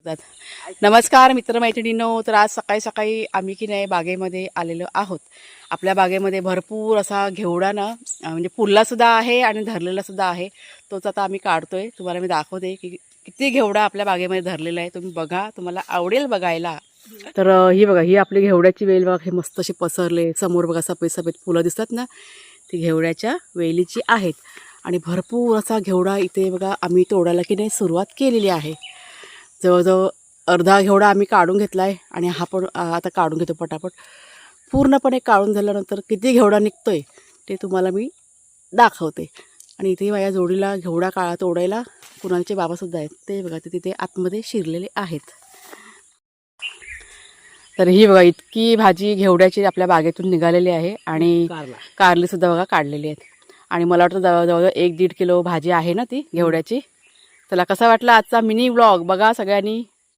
नमस्कार मित्रमैत्रिणींनो. तर आज सकाळी सकाळी आम्ही की नाही बागेमध्ये आलेलो आहोत. आपल्या बागेमध्ये भरपूर असा घेवडा ना म्हणजे फुललासुद्धा आहे आणि धरलेलासुद्धा आहे. तोच आता आम्ही काढतोय. तुम्हाला मी दाखवते की किती घेवडा आपल्या बागेमध्ये धरलेला आहे. तुम्ही बघा, तुम्हाला आवडेल बघायला. तर ही बघा, ही आपली घेवड्याची वेल बघा, हे मस्त असे पसरले. समोर बघा सफेद सफेद फुलं दिसतात ना, ती घेवड्याच्या वेलीची आहेत. आणि भरपूर असा घेवडा इथे बघा आम्ही तोडायला की नाही सुरुवात केलेली आहे. जवळजवळ अर्धा घेवडा आम्ही काढून घेतला आहे आणि हा पण आता काढून घेतो पटापट. पूर्णपणे काढून झाल्यानंतर किती घेवडा निघतो आहे ते तुम्हाला मी दाखवते. आणि इथे माझ्या जोडीला घेवडा तोडायला कुणालचे बाबासुद्धा आहेत. ते बघा, ते तिथे आतमध्ये शिरलेले आहेत. तर ही बघा, इतकी भाजी घेवड्याची आपल्या बागेतून निघालेली आहे. आणि कारलीसुद्धा बघा काढलेली आहेत. आणि मला वाटतं जवळजवळ 1-1.5 किलो भाजी आहे ना ती घेवड्याची. चला, कसा वाटला आजचा मिनी व्लॉग बघा सगळ्यांनी.